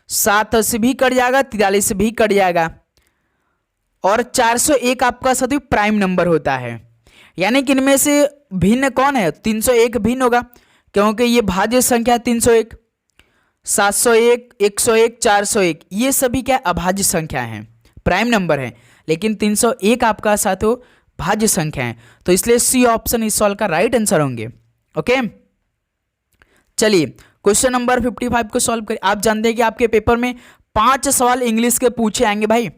7 से भी कट जाएगा, 43 से भी कट जाएगा। और 401 आपका साथियों प्राइम नंबर होता है, यानी कि इनमें से भिन्न कौन है, 301 भिन्न होगा, क्योंकि ये भाज्य संख्या 301, 701, 101, 401 ये सभी क्या अभाज्य संख्या हैं, प्राइम नंबर है। लेकिन 301 आपका साथियों भाज्य संख्या है, तो इसलिए सी ऑप्शन इस सवाल का राइट आंसर होंगे। ओके, चलिए क्वेश्चन नंबर 55 को सॉल्व करिए। आप जानते हैं कि आपके पेपर में 5 सवाल इंग्लिश के पूछे आएंगे भाई,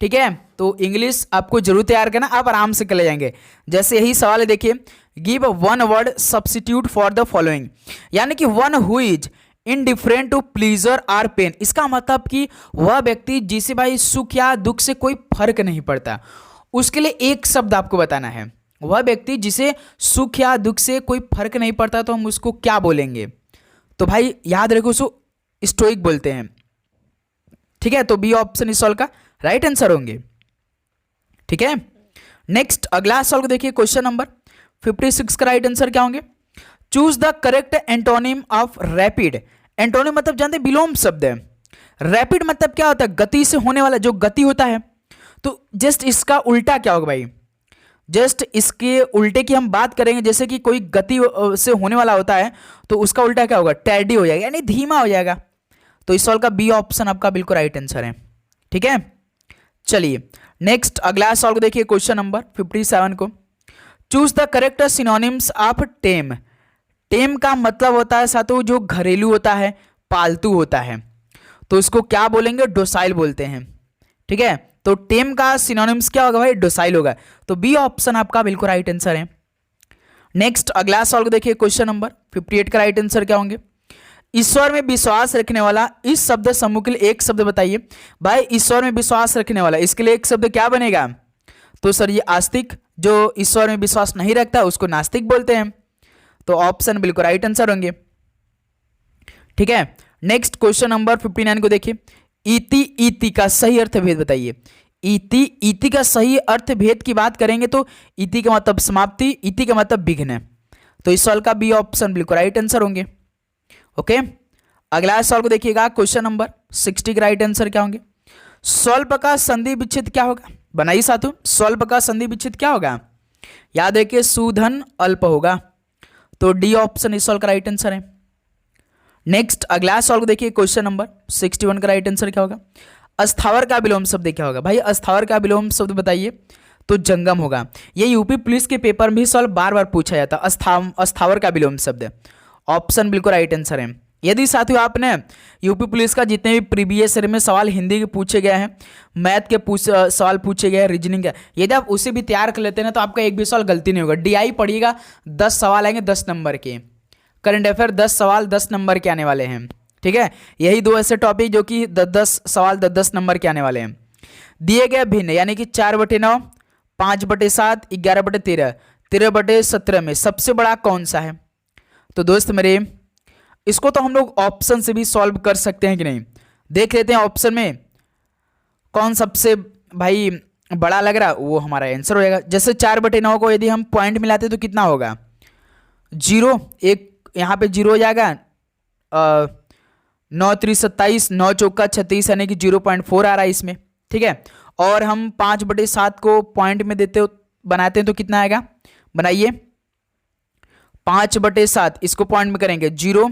ठीक है। तो इंग्लिश आपको जरूर तैयार करना, आप आराम से कर ले जाएंगे। जैसे यही सवाल है, देखिए, give one word substitute for the following, यानी कि one who is indifferent to pleasure or pain. इसका मतलब कि वह व्यक्ति जिसे भाई सुख या दुख से कोई फर्क नहीं पड़ता, उसके लिए एक शब्द आपको बताना है। वह व्यक्ति जिसे सुख या दुख से कोई फर्क नहीं पड़ता, तो हम उसको क्या बोलेंगे? तो भाई याद रखो, उसको स्टोइक बोलते हैं, ठीक है। तो बी ऑप्शन इस सवाल का राइट आंसर होंगे, ठीक है। नेक्स्ट अगला सवाल को देखिए, क्वेश्चन नंबर 56 का राइट आंसर क्या होंगे? Choose the correct antonym of rapid. Antonym मतलब जानते हैं विलोम शब्द है। रैपिड मतलब क्या होता है? गति से होने वाला, जो गति होता है। तो जस्ट इसका उल्टा क्या होगा भाई? जस्ट इसके उल्टे की हम बात करेंगे, जैसे कि कोई गति से होने वाला होता है तो उसका उल्टा क्या होगा? टैडी हो जाएगा, यानी धीमा हो जाएगा। तो इस सवाल का बी ऑप्शन आपका बिल्कुल राइट आंसर है, ठीक है। चलिए नेक्स्ट अगला सवाल को देखिए, क्वेश्चन नंबर 57 को। Choose the correct synonyms of tame. Tame का मतलब होता है साथों जो घरेलू होता है, पालतू होता है, तो इसको क्या बोलेंगे? डोसाइल बोलते हैं, ठीक है। तो टेम का सिनोनिम्स क्या होगा भाई? डोसाइल होगा। तो बी ऑप्शन आपका बिल्कुल राइट आंसर है। नेक्स्ट अगला सवाल को देखिए, क्वेश्चन नंबर 58 का राइट आंसर क्या होंगे? ईश्वर में विश्वास रखने वाला, इस शब्द समूह के लिए एक शब्द बताइए। भाई ईश्वर में विश्वास रखने वाला, इसके लिए एक शब्द क्या बनेगा? तो सर ये आस्तिक, जो ईश्वर में विश्वास नहीं रखता उसको नास्तिक बोलते हैं। तो ऑप्शन बिल्कुल राइट आंसर होंगे, ठीक है। नेक्स्ट क्वेश्चन नंबर 59 को देखिए, इति इति का सही अर्थ भेद बताइए। इति इति का सही अर्थ भेद की बात करेंगे तो इति का मतलब समाप्ति, इति का मतलब विघ्न। तो इस सवाल का बी ऑप्शन बिल्कुल राइट आंसर होंगे, ओके। अगला सवाल को देखिएगा, क्वेश्चन नंबर 60 का राइट आंसर क्या होंगे? स्वल्प का संधि विच्छेद क्या होगा? बनाइए साथियों, स्वल्प का संधि विच्छेद क्या होगा? याद रखिए सूधन अल्प होगा। तो डी ऑप्शन इस सवाल का राइट आंसर है। नेक्स्ट अगला सवाल को देखिए, क्वेश्चन नंबर 61 का राइट आंसर क्या होगा? अस्थावर का विलोम शब्द क्या होगा? भाई अस्थावर का विलोम शब्द बताइए। तो जंगम होगा। ये यूपी पुलिस के पेपर में भी सवाल बार बार पूछा जाता है, अस्थावर का विलोम शब्द। ऑप्शन बिल्कुल राइट आंसर है। यदि साथियों आपने यूपी पुलिस का जितने भी प्रीवियस ईयर में सवाल हिंदी के पूछे गए हैं, मैथ के सवाल पूछे गए हैं, रीजनिंग का, यदि आप उसे भी तैयार कर लेते हैं ना तो आपका एक भी सवाल गलती नहीं होगा। डीआई पढ़िएगा, 10 सवाल आएंगे 10 नंबर के। करंट अफेयर 10 सवाल 10 नंबर के आने वाले हैं, ठीक है। यही दो ऐसे टॉपिक जो कि 10 सवाल 10 नंबर के आने वाले हैं। दिए गए भिन्न यानी कि 4/9, 5/7, 11/13, 13/17 में सबसे बड़ा कौन सा है? तो दोस्त मेरे, इसको तो हम लोग ऑप्शन से भी सॉल्व कर सकते हैं कि नहीं, देख लेते हैं ऑप्शन में कौन सबसे भाई बड़ा लग रहा है, वो हमारा आंसर हो जाएगा। जैसे 4/9 को यदि हम पॉइंट मिलाते तो कितना होगा? 0, एक यहाँ पे 0 हो जाएगा, 9 3 27, 9 चौका 36 यानी कि 0.4 आ रहा है इसमें, ठीक है। और हम 5/7 को पॉइंट में देते बनाते हैं तो कितना आएगा? बनाइए, 5/7 इसको पॉइंट में करेंगे 0,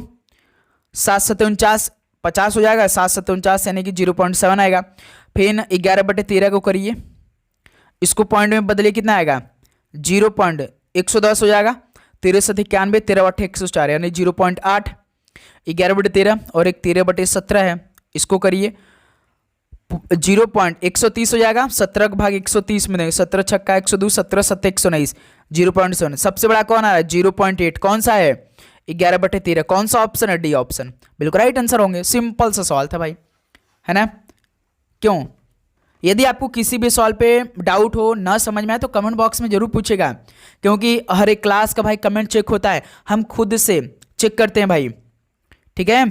7 7 49, 50 हो जाएगा, 7 7 49 यानी कि 0.7 आएगा। फिर 11/13 को करिए, इसको पॉइंट में बदलिए, कितना आएगा? 0.110 हो जाएगा। 13 7 91, 13/104 यानी 0.8। 11/13 और एक 13/17 है, इसको करिए, 0.130 हो जाएगा, 17 का भाग 130 में देंगे, 17 छक्का 102, 17 सत्ते 119, 0.7। सबसे बड़ा कौन आ रहा है 0.8, कौन सा है 11/13, कौन सा ऑप्शन है डी ऑप्शन, बिल्कुल राइट आंसर होंगे। सिंपल सा सवाल था भाई, है ना। क्यों, यदि आपको किसी भी सवाल पे डाउट हो, ना समझ में आए तो कमेंट बॉक्स में जरूर पूछेगा, क्योंकि हर एक क्लास का भाई कमेंट चेक होता है, हम खुद से चेक करते हैं भाई, ठीक है।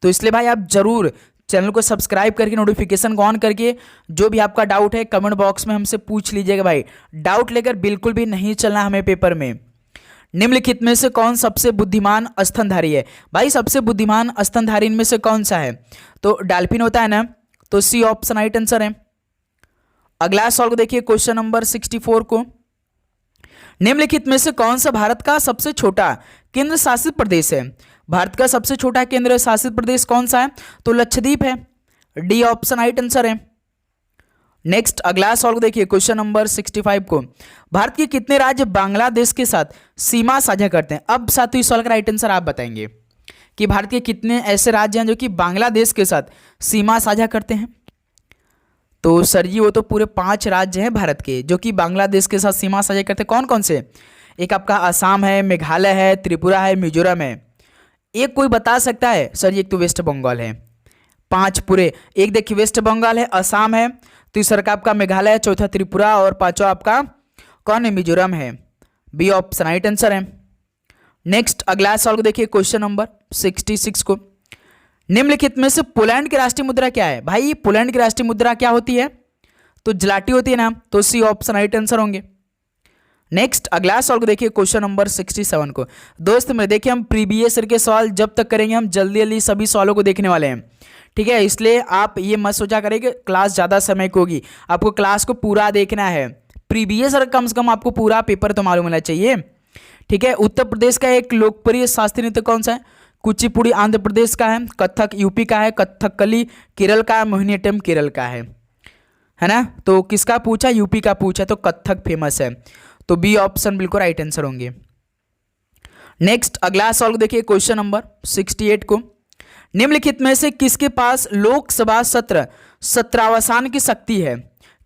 तो इसलिए भाई आप जरूर चैनल को सब्सक्राइब करके नोटिफिकेशन को ऑन करके जो भी आपका डाउट है कमेंट बॉक्स में हमसे पूछ लीजिएगा भाई। डाउट लेकर बिल्कुल भी नहीं चलना हमें पेपर में। निम्नलिखित में से कौन सबसे बुद्धिमान स्तनधारी है, भाई सबसे बुद्धिमान स्तनधारी इनमें से कौन सा है, तो डॉल्फिन होता है ना, तो सी ऑप्शन राइट आंसर है। अगला सवाल देखिए क्वेश्चन नंबर 64 को, निम्नलिखित में से कौन सा भारत का सबसे छोटा केंद्र शासित प्रदेश है, भारत का सबसे छोटा केंद्र शासित प्रदेश कौन सा है, तो लक्षद्वीप है, डी ऑप्शन राइट आंसर है। नेक्स्ट अगला सवाल देखिए क्वेश्चन नंबर 65 को, भारत के कितने राज्य बांग्लादेश के साथ सीमा साझा करते हैं। अब साथियों इस सवाल का राइट आंसर आप बताएंगे कि भारत के कितने ऐसे राज्य हैं जो कि बांग्लादेश के साथ सीमा साझा करते हैं। तो सर जी वो तो पूरे 5 राज्य हैं भारत के जो कि बांग्लादेश के साथ सीमा साझा करते हैं। कौन कौन से, एक आपका असम है, मेघालय है, त्रिपुरा है, मिजोरम है। एक कोई बता सकता है सर जी, एक तो वेस्ट बंगाल है, 5 पूरे, एक देखिए वेस्ट बंगाल है, असम है, तीसरा का आपका मेघालय है, चौथा त्रिपुरा और पांचवा आपका कौन है मिजोरम है, बी ऑप्शन राइट आंसर है। नेक्स्ट अगला सवाल को देखिए क्वेश्चन नंबर 66 को, निम्नलिखित में से पोलैंड की राष्ट्रीय मुद्रा क्या है। भाई पोलैंड की राष्ट्रीय मुद्रा क्या होती है, तो जलाटी होती है ना, तो सी ऑप्शन राइट आंसर होंगे। नेक्स्ट अगला सवाल को देखिए क्वेश्चन नंबर 67 को। दोस्त मेरे देखिए हम प्रीवियस ईयर के सवाल जब तक करेंगे हम जल्दी जल्दी सभी सवालों को देखने वाले हैं, ठीक है। इसलिए आप ये मत सोचा करें कि क्लास ज़्यादा समय की होगी, आपको क्लास को पूरा देखना है। प्रीवियस ईयर कम से कम आपको पूरा पेपर तो मालूम होना चाहिए, ठीक है। उत्तर प्रदेश का एक लोकप्रिय शास्त्रीय नृत्य कौन सा है, कुचिपुड़ी आंध्र प्रदेश का है, कथक यूपी का है, कथकली केरल का है, मोहिनीअट्टम केरल का है ना। तो किसका पूछा, यूपी का पूछा, तो कथक फेमस है, तो बी ऑप्शन बिल्कुल राइट आंसर होंगे। नेक्स्ट अगला सवाल को देखिए क्वेश्चन नंबर 68 को, निम्नलिखित में से किसके पास लोकसभा सत्र सत्रावसान की शक्ति है।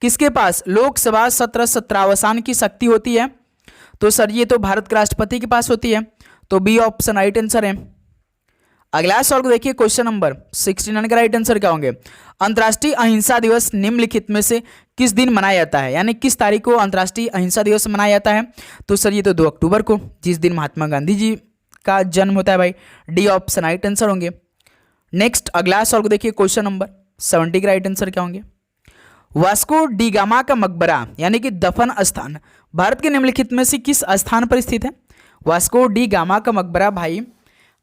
किसके पास लोकसभा सत्र सत्रावसान की शक्ति होती है, तो सर ये तो भारत के राष्ट्रपति के पास होती है, तो बी ऑप्शन राइट आंसर है। अगला सवाल को देखिए क्वेश्चन नंबर 69 का राइट आंसर क्या होंगे। अंतर्राष्ट्रीय अहिंसा दिवस निम्नलिखित में से किस दिन मनाया जाता है, यानी किस तारीख को अंतर्राष्ट्रीय अहिंसा दिवस मनाया जाता है, तो सर ये तो 2 अक्टूबर को, जिस दिन महात्मा गांधी जी का जन्म होता है भाई, डी ऑप्शन राइट आंसर होंगे। नेक्स्ट अगला सवाल को देखिए क्वेश्चन नंबर 70 का राइट आंसर क्या होंगे। वास्को डी गामा का मकबरा यानी कि दफन स्थान भारत के निम्नलिखित में से किस स्थान पर स्थित है। वास्को डी गामा का मकबरा भाई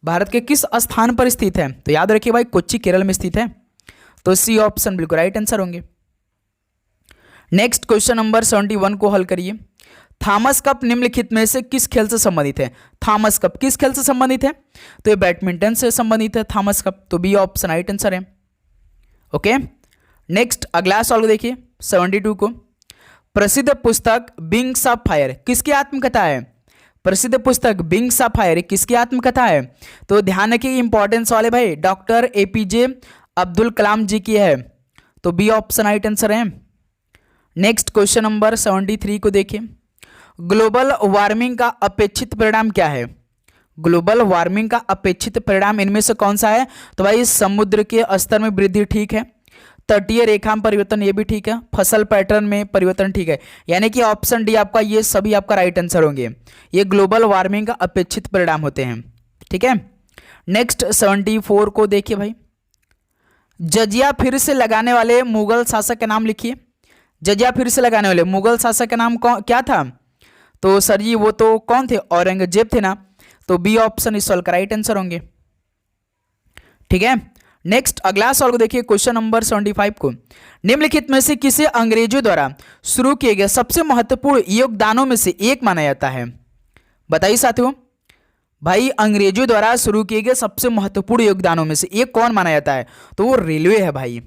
भारत के किस स्थान पर स्थित है, तो याद रखिए भाई कोच्चि केरल में स्थित है, तो सी ऑप्शन बिल्कुल राइट आंसर होंगे। नेक्स्ट क्वेश्चन नंबर 71 को हल करिए। थॉमस कप निम्नलिखित में से किस खेल से संबंधित है। थॉमस कप किस खेल से संबंधित है, तो ये बैडमिंटन से संबंधित है थॉमस कप, तो बी ऑप्शन राइट आंसर है। ओके नेक्स्ट अगला सवाल देखिए 72 को, प्रसिद्ध पुस्तक विंग्स ऑफ फायर किसकी आत्मकथा है। प्रसिद्ध पुस्तक विंग्स ऑफ फायर किसकी आत्मकथा है, तो ध्यान रखिए इंपॉर्टेंस वाले भाई डॉक्टर APJ अब्दुल कलाम जी की है, तो बी ऑप्शन राइट आंसर है। नेक्स्ट क्वेश्चन नंबर 73 को देखिए। ग्लोबल वार्मिंग का अपेक्षित परिणाम क्या है। ग्लोबल वार्मिंग का अपेक्षित परिणाम इनमें से कौन सा है, तो भाई समुद्र के स्तर में वृद्धि ठीक है, तटीय रेखा में परिवर्तन ये भी ठीक है, फसल पैटर्न में परिवर्तन ठीक है, यानी कि ऑप्शन डी आपका ये सभी आपका राइट आंसर होंगे। ये ग्लोबल वार्मिंग का अपेक्षित परिणाम होते हैं, ठीक है। नेक्स्ट 74 को देखिए भाई। जजिया फिर से लगाने वाले मुगल शासक का नाम लिखिए। जजिया फिर से लगाने वाले मुगल शासक का नाम क्या था, तो सर जी वो तो कौन थे, औरंगजेब थे ना, तो बी ऑप्शन इस सवाल का राइट आंसर होंगे, ठीक है। नेक्स्ट अगला सवाल को देखिए क्वेश्चन नंबर 75 को। निम्नलिखित में से किसे अंग्रेजों द्वारा शुरू किए गए सबसे महत्वपूर्ण योगदानों में से एक माना जाता है। बताइए साथियों, भाई अंग्रेजों द्वारा शुरू किए गए सबसे महत्वपूर्ण योगदानों में से एक कौन माना जाता है, तो वो रेलवे है भाई,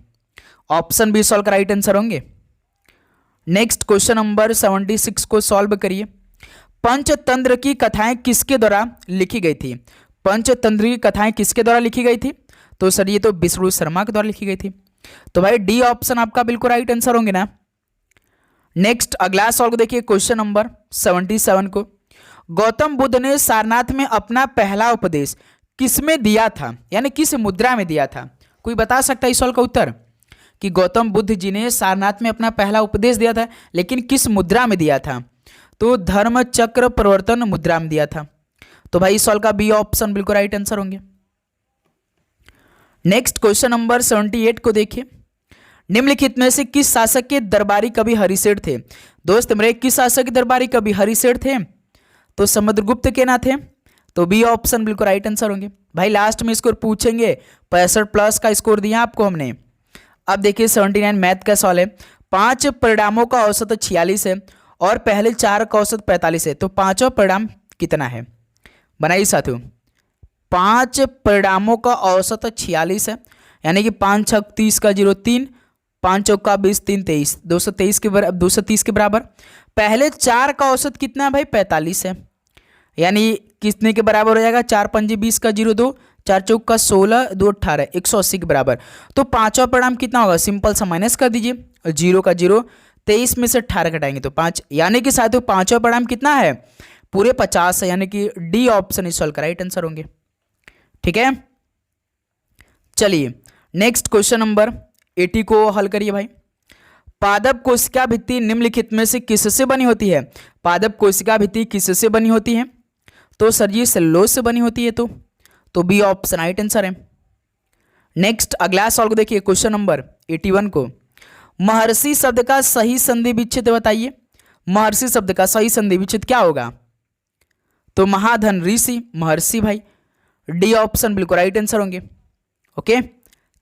ऑप्शन बी सॉल्व का राइट आंसर होंगे। नेक्स्ट क्वेश्चन नंबर 76 को सॉल्व करिए। पंचतंत्र की कथाएं किसके द्वारा लिखी गई थी। पंचतंत्र की कथाएं किसके द्वारा लिखी गई थी, तो सर ये तो विष्णु शर्मा के द्वारा लिखी गई थी, तो भाई डी ऑप्शन आपका बिल्कुल राइट आंसर होंगे ना। नेक्स्ट अगला सवाल को देखिए, क्वेश्चन नंबर 77 को। गौतम बुद्ध ने सारनाथ में अपना पहला उपदेश किसमें दिया था, यानी किस मुद्रा में दिया था? कोई बता सकता है इस सवाल का उत्तर कि गौतम बुद्ध जी ने सारनाथ में अपना पहला उपदेश दिया था, लेकिन किस मुद्रा में दिया था? तो धर्म चक्र प्रवर्तन मुद्रा में दिया था। तो भाई इस सवाल का बी ऑप्शन बिल्कुल राइट आंसर होंगे। नेक्स्ट क्वेश्चन नंबर 78 को देखिए। निम्नलिखित में से किस शासक के दरबारी कवि हरिसेठ थे? दोस्त मेरे, किस शासक के दरबारी कवि हरिसेठ थे? तो समुद्रगुप्त के ना थे। तो बी ऑप्शन बिल्कुल राइट आंसर होंगे। भाई लास्ट में स्कोर पूछेंगे, 65+ का स्कोर दिया आपको हमने। अब देखिए 79 मैथ का सवाल है। 5 परिणामों का औसत 46 है और पहले 4 का औसत 45 है, तो पांचवा परिणाम कितना है? बनाइए साथियों, 5 परिणामों का औसत 46 है, यानी कि 5 छक 30 का 0 3, 5 चौका 20 3 23, 230 के बराबर। पहले 4 का औसत कितना है भाई? 45 है, यानी कितने के बराबर हो जाएगा? 4 पंजे 20 का 0 2, 4 चौका 16 2 18, 180 के बराबर। तो पांचवा परिणाम कितना होगा? सिंपल सा माइनस कर दीजिए, 0 का 0, 23 में से 18 घटाएंगे तो 5, यानी कि साथियों पांचवा परिणाम कितना है? पूरे 50 है, यानी कि डी ऑप्शन इस सवाल का राइट आंसर होंगे। ठीक है, चलिए नेक्स्ट क्वेश्चन नंबर 80 को हल करिए भाई। पादप कोशिका भित्ति निम्नलिखित में से किससे बनी होती है? पादप कोशिका भित्ति किससे बनी होती है? तो सर जी सेलुलोज से बनी होती है। तो बी ऑप्शन राइट आंसर है। नेक्स्ट अगला सवाल को देखिए, क्वेश्चन नंबर 81 को। महर्षि शब्द का सही संधि विच्छेद बताइए। महर्षि शब्द का सही संधि विच्छेद क्या होगा? तो महाधन ऋषि, महर्षि भाई, डी ऑप्शन बिल्कुल राइट आंसर होंगे। ओके,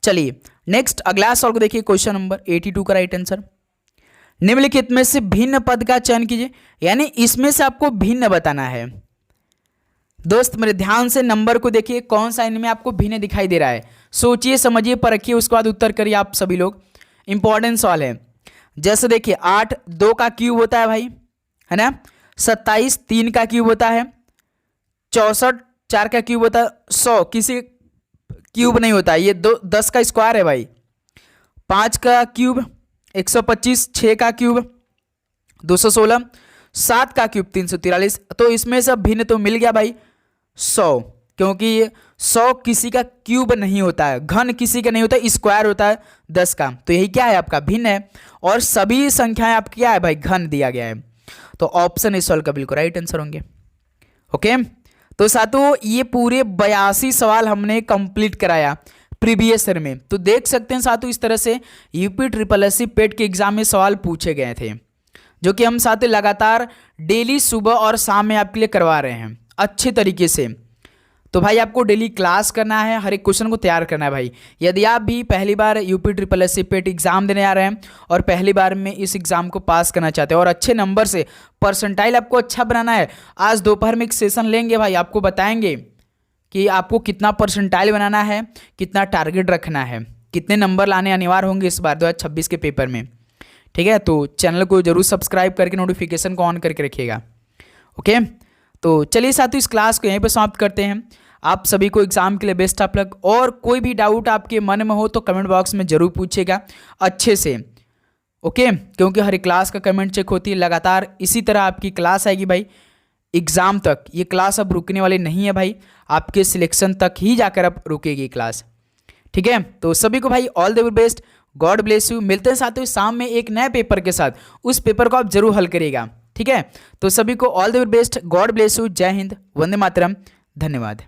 चलिए नेक्स्ट अगला सवाल को देखिए, क्वेश्चन नंबर 82 का राइट आंसर। निम्नलिखित में से भिन्न पद का चयन कीजिए, यानी इसमें से आपको भिन्न बताना है। दोस्त मेरे ध्यान से नंबर को देखिए, कौन सा इनमें आपको भिन्न दिखाई दे रहा है? सोचिए समझिए परखिए, उसके बाद उत्तर करिए आप सभी लोग। इंपॉर्टेंट सवाल है। जैसे देखिए 8 2 का क्यूब होता है भाई, है ना। 27 3 का क्यूब होता है। 64 4 का क्यूब होता है। 100 किसी क्यूब नहीं होता, ये 10 का स्क्वायर है भाई। 5 का क्यूब 125, 6 का क्यूब 216, 7 का क्यूब 343। तो इसमें सब भिन्न तो मिल गया भाई 100, क्योंकि 100 किसी का क्यूब नहीं होता है, घन किसी का नहीं होता, स्क्वायर होता है 10 का। तो यही क्या है आपका? भिन्न है। और सभी संख्याएं आपकी क्या है भाई? घन दिया गया है। तो ऑप्शन इस सवाल का बिल्कुल राइट आंसर होंगे। ओके, तो साथियों ये पूरे 82 सवाल हमने कंप्लीट कराया प्रीवियस ईयर में। तो देख सकते हैं साथियों, इस तरह से यूपी SSSC पेट के एग्जाम में सवाल पूछे गए थे, जो कि हम साथियों लगातार डेली सुबह और शाम में आपके लिए करवा रहे हैं अच्छे तरीके से। तो भाई आपको डेली क्लास करना है, हर एक क्वेश्चन को तैयार करना है भाई। यदि आप भी पहली बार यूपी SSSC पेट एग्जाम देने आ रहे हैं और पहली बार में इस एग्जाम को पास करना चाहते हैं और अच्छे नंबर से परसेंटाइल आपको अच्छा बनाना है, आज दोपहर में एक सेशन लेंगे भाई, आपको बताएंगे कि आपको कितना परसेंटाइल बनाना है, कितना टारगेट रखना है, कितने नंबर लाने अनिवार्य होंगे इस बार 2026 के पेपर में। ठीक है, तो चैनल को जरूर सब्सक्राइब करके नोटिफिकेशन को ऑन करके रखिएगा। ओके, तो चलिए साथियों इस क्लास को यहीं पे समाप्त करते हैं। आप सभी को एग्जाम के लिए बेस्ट ऑफ लक, और कोई भी डाउट आपके मन में हो तो कमेंट बॉक्स में जरूर पूछिएगा अच्छे से। ओके, क्योंकि हर एक क्लास का कमेंट चेक होती है, लगातार इसी तरह आपकी क्लास आएगी भाई एग्जाम तक। ये क्लास अब रुकने वाली नहीं है भाई, आपके सिलेक्शन तक ही जाकर अब रुकेगी क्लास। ठीक है, तो सभी को भाई all the best, God bless you. मिलते हैं साथियों शाम में एक नए पेपर के साथ, उस पेपर को आप जरूर हल करिएगा। ठीक है, तो सभी को all the best, God bless you, जय हिंद, वंदे मातरम, धन्यवाद।